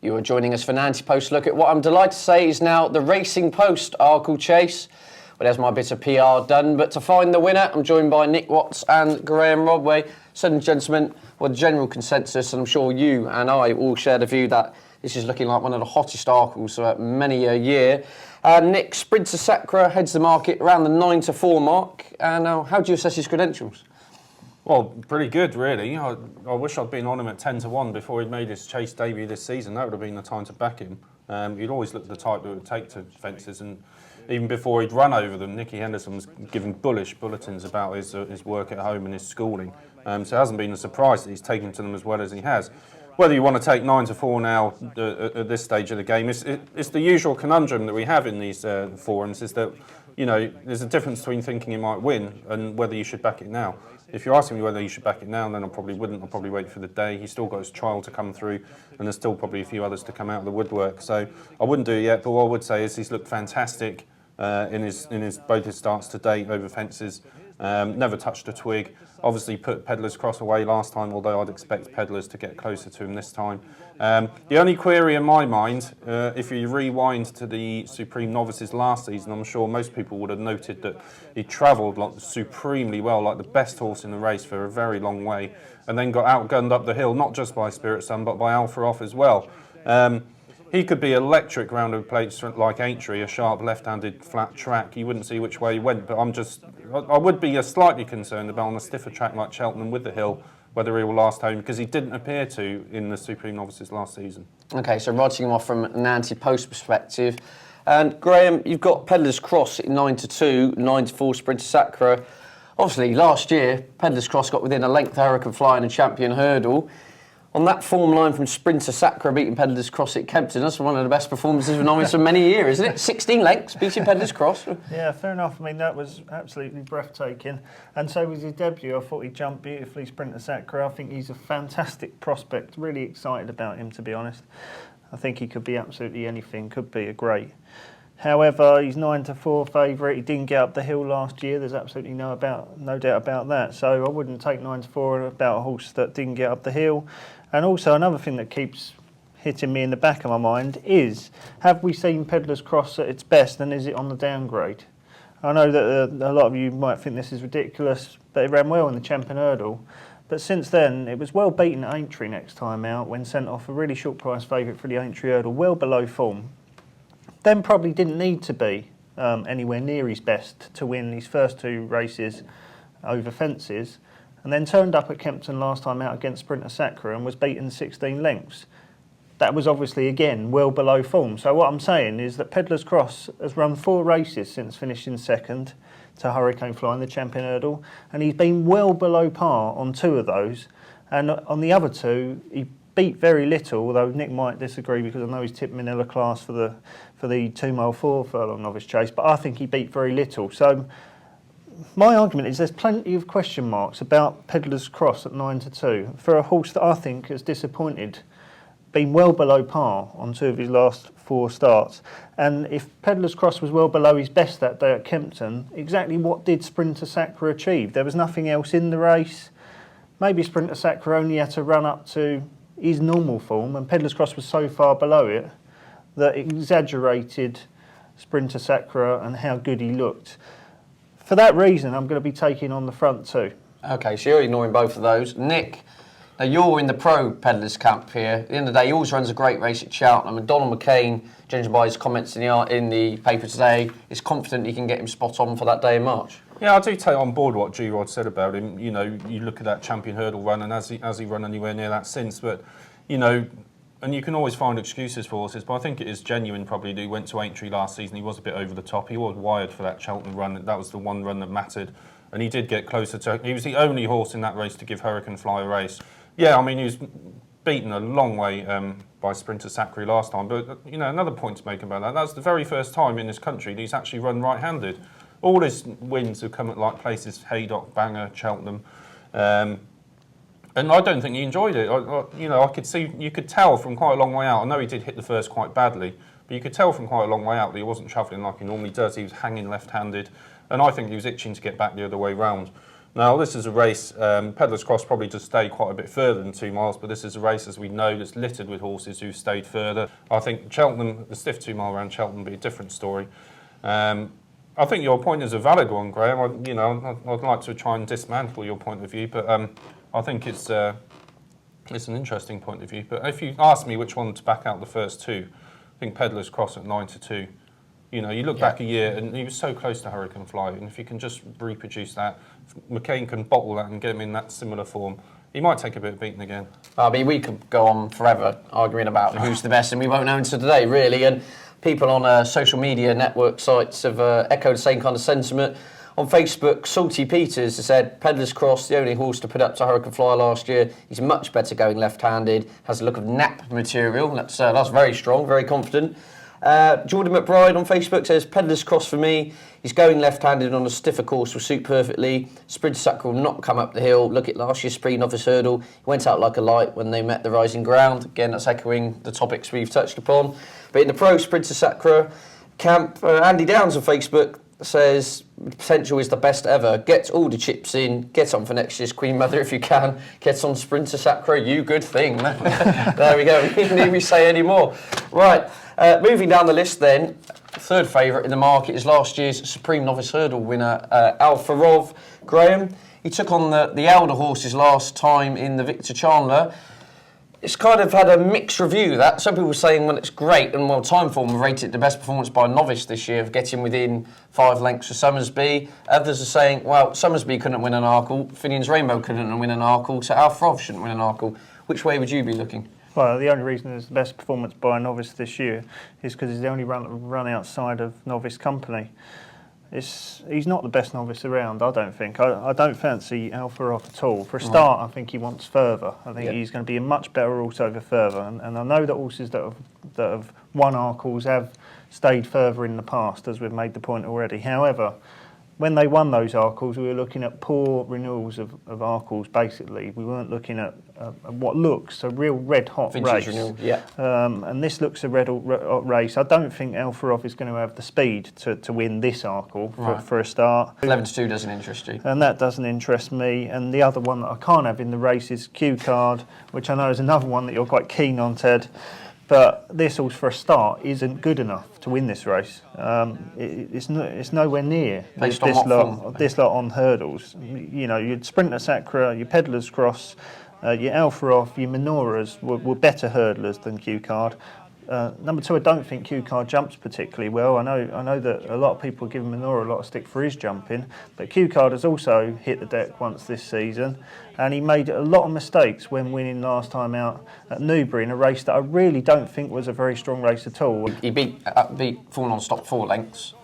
You are joining us for an Ante-Post look at what I'm delighted to say is now the Racing Post Arkle Chase. Well, there's my bit of PR done, but to find the winner, I'm joined by Nick Watts and Graham Rodway. So, gentlemen, well, the general consensus, and I'm sure you and I all share the view that this is looking like one of the hottest Arkles for many a year. Nick, Sprinter Sacra heads the market around the 9-4 mark. Now, how do you assess his credentials? Well, pretty good, really. I wish I'd been on him at 10-1 before he'd made his chase debut this season. That would have been the time to back him. He'd always looked the type that would take to fences, and even before he'd run over them, Nicky Henderson was giving bullish bulletins about his work at home and his schooling. So it hasn't been a surprise that he's taken to them as well as he has. Whether you want to take 9-4 now at this stage of the game, it's the usual conundrum that we have in these forums, is that, you know, there's a difference between thinking he might win and whether you should back it now. If you're asking me whether you should back it now, then I probably wouldn't. I'll probably wait for the day. He's still got his trial to come through, and there's still probably a few others to come out of the woodwork. So I wouldn't do it yet, but what I would say is he's looked fantastic in both his starts to date over fences. Never touched a twig. Obviously put Pedlar's Cross away last time, although I'd expect Pedlar's to get closer to him this time. The only query in my mind, if you rewind to the Supreme Novices last season, I'm sure most people would have noted that he travelled like supremely well, like the best horse in the race for a very long way, and then got outgunned up the hill, not just by Spirit Sun, but by Alpha Off as well. He could be electric round of plates like Aintree, a sharp left-handed flat track. You wouldn't see which way he went, but I would be slightly concerned about on a stiffer track like Cheltenham with the hill, whether he will last home, because he didn't appear to in the Supreme Novices last season. OK, so writing him off from an Ante-Post perspective. And Graham, you've got Pedlar's Cross at 9-2, 9-4 Sprinter Sacra. Obviously, last year, Pedlar's Cross got within a length Hurricane Fly in a champion hurdle. On that form line from Sprinter Sacra beating Pedlar's Cross at Kempton, that's one of the best performances we've known for many years, isn't it? 16 lengths, beating Pedlar's Cross. Yeah, fair enough. I mean, that was absolutely breathtaking. And so was his debut. I thought he jumped beautifully, Sprinter Sacra. I think he's a fantastic prospect. Really excited about him, to be honest. I think he could be absolutely anything, could be a great. However, he's 9-4 favourite. He didn't get up the hill last year. There's absolutely no doubt about that. So I wouldn't take 9-4 about a horse that didn't get up the hill. And also another thing that keeps hitting me in the back of my mind is, have we seen Pedlar's Cross at its best, and is it on the downgrade? I know that a lot of you might think this is ridiculous, but it ran well in the Champion Hurdle. But since then, it was well beaten at Aintree next time out when sent off a really short price favourite for the Aintree Hurdle, well below form. Then probably didn't need to be anywhere near his best to win these first two races over fences, and then turned up at Kempton last time out against Sprinter Sacra and was beaten 16 lengths. That was obviously, again, well below form. So what I'm saying is that Pedlar's Cross has run 4 races since finishing second to Hurricane Fly in the Champion Hurdle, and he's been well below par on 2 of those. And on the other 2, he beat very little, although Nick might disagree because I know he's tipped Manila Class for the 2 mile 4 furlong novice chase, but I think he beat very little. So my argument is there's plenty of question marks about Pedlar's Cross at 9-2 for a horse that I think has disappointed, been well below par on 2 of his last 4 starts. And if Pedlar's Cross was well below his best that day at Kempton, exactly what did Sprinter Sacra achieve? There was nothing else in the race. Maybe Sprinter Sacra only had to run up to his normal form, and Pedlar's Cross was so far below it that it exaggerated Sprinter Sacra and how good he looked. For that reason, I'm going to be taking on the front 2. OK, so you're ignoring both of those. Nick, now you're in the pro Pedlar's camp here. At the end of the day, he always runs a great race at Cheltenham, and Donald McCain, judging by his comments in the paper today, is confident he can get him spot on for that day in March. Yeah, I do take on board what G-Rod said about him. You know, you look at that Champion Hurdle run, and has he run anywhere near that since? But, you know, and you can always find excuses for horses, but I think it is genuine probably that he went to Aintree last season. He was a bit over the top. He was wired for that Cheltenham run. That was the one run that mattered. And he did get closer to... He was the only horse in that race to give Hurricane Fly a race. Yeah, I mean, he was beaten a long way by Sprinter Sacra last time. But, you know, another point to make about that, that's the very first time in this country that he's actually run right-handed. All his wins have come at like places, Haydock, Bangor, Cheltenham. And I don't think he enjoyed it. You could tell from quite a long way out. I know he did hit the first quite badly, but you could tell from quite a long way out that he wasn't travelling like he normally does. He was hanging left-handed, and I think he was itching to get back the other way round. Now, this is a race, Pedlar's Cross probably just stayed quite a bit further than 2 miles, but this is a race, as we know, that's littered with horses who've stayed further. I think Cheltenham, the stiff 2 mile around Cheltenham, will be a different story. I think your point is a valid one, Graham. I'd like to try and dismantle your point of view, but I think it's an interesting point of view. But if you ask me which one to back out the first two, I think Pedlar's Cross at 9-2. You look back a year and he was so close to Hurricane Fly, and if you can just reproduce that, if McCain can bottle that and get him in that similar form, he might take a bit of beating again. I mean, we could go on forever arguing about who's the best, and we won't know until today, really. And people on social media network sites have echoed the same kind of sentiment. On Facebook, Salty Peters has said, Pedlar's Cross, the only horse to put up to Hurricane Fly last year. He's much better going left-handed, has a look of nap material. That's very strong, very confident. Jordan McBride on Facebook says, Pedlar's Cross for me. He's going left-handed on a stiffer course will suit perfectly. Sprint Sacre will not come up the hill. Look at last year's Supreme Novice Hurdle. He went out like a light when they met the rising ground. Again, that's echoing the topics we've touched upon. But in the pro Sprinter Sacre camp, Andy Downs on Facebook says, potential is the best ever. Get all the chips in. Get on for next year's Queen Mother if you can. Get on Sprinter Sacre, you good thing. There we go. We didn't need me say any more. Right. Moving down the list then, third favourite in the market is last year's Supreme Novice Hurdle winner, Alfa Rov. Graham, he took on the elder horses last time in the Victor Chandler. It's kind of had a mixed review, that. Some people are saying, well, it's great, and time form rated the best performance by a novice this year of getting within 5 lengths for Summersby. Others are saying, well, Summersby couldn't win an Arkle, Finian's Rainbow couldn't win an Arkle, so Alfa Rov shouldn't win an Arkle. Which way would you be looking? Well, the only reason it's the best performance by a novice this year is because he's the only run outside of novice company. He's not the best novice around, I don't think. I don't fancy Alfa Rov at all. For a start, I think he wants further. I think he's going to be a much better horse over further. And I know that horses that have won Arkles have stayed further in the past, as we've made the point already. However, when they won those Arkles, we were looking at poor renewals of Arkles, basically. We weren't looking at what looks a real red-hot race. Renewal, yeah. And this looks a red-hot race. I don't think Alfa Rov is going to have the speed to win this Arkle for a start. 11-2 doesn't interest you. And that doesn't interest me. And the other one that I can't have in the race is Q Card, which I know is another one that you're quite keen on, Ted. But this horse, for a start, isn't good enough to win this race. It's nowhere near this lot on hurdles. Your Sprinter Sacre, your Pedlar's Cross, your Alfa Rov, your Minoras were better hurdlers than Q Card. Number two, I don't think Q Card jumps particularly well. I know that a lot of people give Minora a lot of stick for his jumping, but Q Card has also hit the deck once this season, and he made a lot of mistakes when winning last time out at Newbury in a race that I really don't think was a very strong race at all. He beat Full Non-Stop 4 lengths.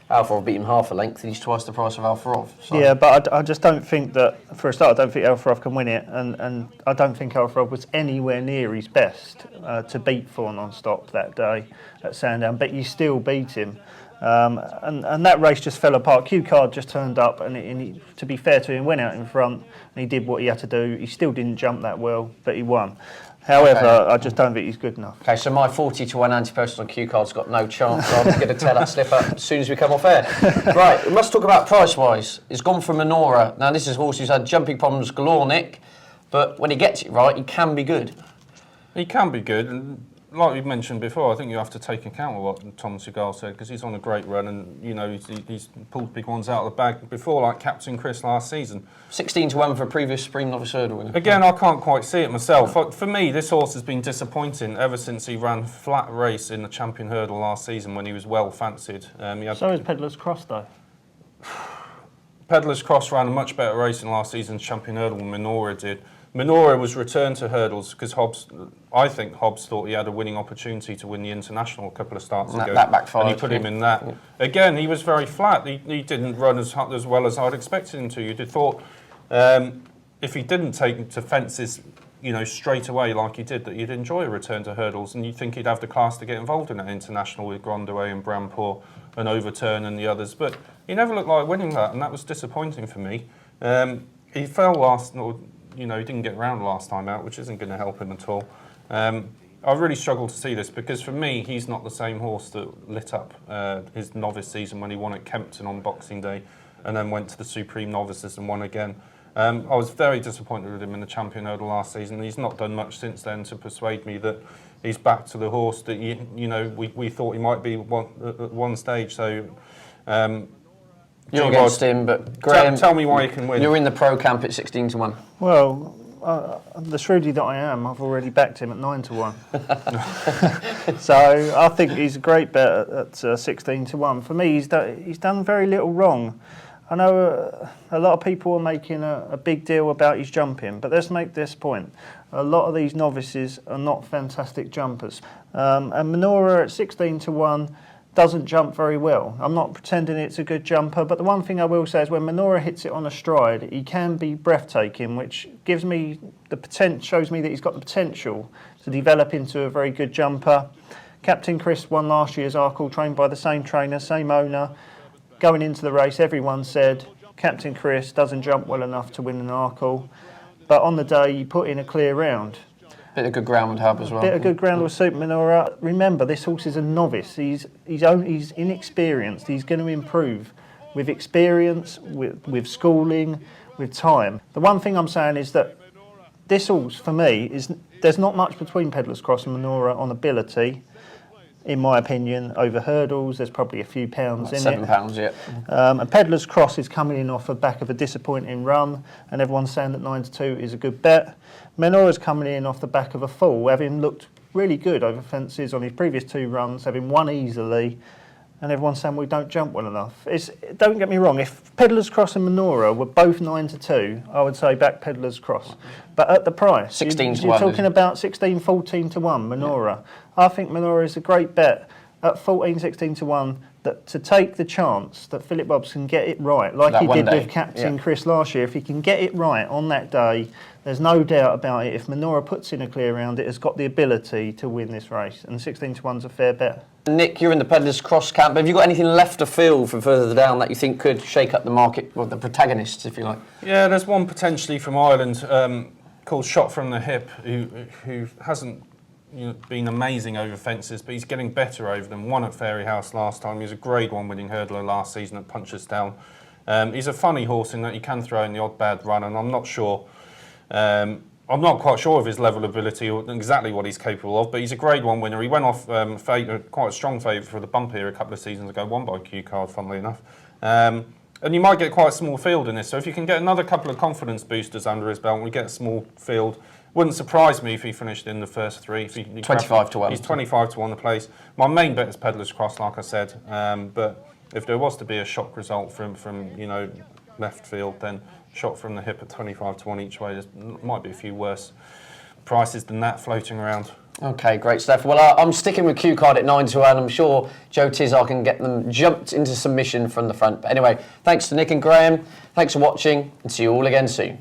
Alfa Rov beat him half a length, and he's twice the price of Alfa Rov. So. Yeah, but I just don't think that, for a start, I don't think Alfa Rov can win it, and I don't think Alfa Rov was anywhere near his best to beat 4 Non-Stop that day at Sandown, but you still beat him. And that race just fell apart. Q Card just turned up, and he, to be fair to him, went out in front, and he did what he had to do. He still didn't jump that well, but he won. However, I just don't think he's good enough. Okay, so my 40-1 Ante-Post on Q Card's got no chance. I'm going to tear that slip up as soon as we come off air. Right, we must talk about price-wise. It's gone for Minora. Now, this is a horse who's had jumping problems galore, Nick, but when he gets it right, he can be good. He can be good, and like we mentioned before, I think you have to take account of what Tom Seagal said, because he's on a great run, and he's pulled big ones out of the bag before, like Captain Chris last season. 16-1 for a previous Supreme Novice Hurdle winner. Again, I can't quite see it myself. For me, this horse has been disappointing ever since he ran flat race in the Champion Hurdle last season when he was well fancied. So is Pedlar's Cross, though. Pedlar's Cross ran a much better race in last season's Champion Hurdle than Minora did. Minora was returned to hurdles because I think Hobbs thought he had a winning opportunity to win the International a couple of starts ago. That backfired. And he put him in that. Yeah. Again, he was very flat. He didn't run as well as I'd expected him to. You'd have thought if he didn't take to fences, straight away like he did, that you'd enjoy a return to hurdles, and you'd think he'd have the class to get involved in that International with Grandaway and Brampour and Overturn and the others. But he never looked like winning that, and that was disappointing for me. He fell last. He didn't get round last time out, which isn't going to help him at all. I really struggle to see this because for me, he's not the same horse that lit up his novice season when he won at Kempton on Boxing Day and then went to the Supreme Novices and won again. I was very disappointed with him in the champion hurdle last season. He's not done much since then to persuade me that he's back to the horse that we thought he might be at one stage. So you're against him, but Graham, tell me why he can win. You're in the pro camp at 16 to 1. Well, the shrewdy that I am, I've already backed him at 9 to 1. So I think he's a great bet at 16 to 1. For me, he's done very little wrong. I know a lot of people are making a big deal about his jumping, but let's make this point. A lot of these novices are not fantastic jumpers. And Menorah at 16 to 1 doesn't jump very well. I'm not pretending it's a good jumper, but the one thing I will say is when Menorah hits it on a stride, he can be breathtaking, which gives me the potential, shows me that he's got the potential to develop into a very good jumper. Captain Chris won last year's Arkle, trained by the same trainer, same owner. Going into the race, everyone said Captain Chris doesn't jump well enough to win an Arkle, but on the day he put in a clear round. Bit of good ground would help as well. Bit of good ground will suit Menorah. Remember, this horse is a novice. He's inexperienced. He's going to improve with experience, with schooling, with time. The one thing I'm saying is that this horse, for me, is there's not much between Peddler's Cross and Menorah on ability. In my opinion, over hurdles, there's probably a few pounds in it. £7, yeah. And Peddler's Cross is coming in off the back of a disappointing run, and everyone's saying that 9 to 2 is a good bet. Menorah's coming in off the back of a fall, having looked really good over fences on his previous 2 runs, having won easily, and everyone's saying we don't jump well enough. Don't get me wrong, if Peddler's Cross and Menorah were both 9 to 2, I would say back Peddler's Cross. But at the price, 16 to 1. You're talking about 16, 14 to 1, Menorah. Yeah. I think Menorah is a great bet at 14, 16 to 1 to take the chance that Philip Bobbs can get it right, like he did with Captain Chris last year. If he can get it right on that day, there's no doubt about it. If Menorah puts in a clear round, it has got the ability to win this race, and 16 to 1's a fair bet. Nick, you're in the Peddler's Cross camp. Have you got anything left to field from further down that you think could shake up the market, or the protagonists, if you like? Yeah, there's one potentially from Ireland called Shot from the Hip, who hasn't been amazing over fences, but he's getting better over them. Won at Fairyhouse last time. He was a Grade 1 winning hurdler last season at Punchestown. He's a funny horse in that he can throw in the odd bad run, and I'm not quite sure of his level of ability or exactly what he's capable of, but he's a Grade 1 winner. He went off quite a strong favourite for the bump here a couple of seasons ago, won by Q Card, funnily enough. And you might get quite a small field in this, so if you can get another couple of confidence boosters under his belt and we get a small field, wouldn't surprise me if he finished in the first 3. If he 25 to 1. He's 25 to 1 the place. My main bet is Peddler's Cross, like I said, but if there was to be a shock result from left field, then Shot from the Hip at 25 to 1 each way. There might be a few worse prices than that floating around. Okay, great stuff. Well, I'm sticking with Q Card at 9 to 1. I'm sure Joe Tizar can get them jumped into submission from the front. But anyway, thanks to Nick and Graham. Thanks for watching, and see you all again soon.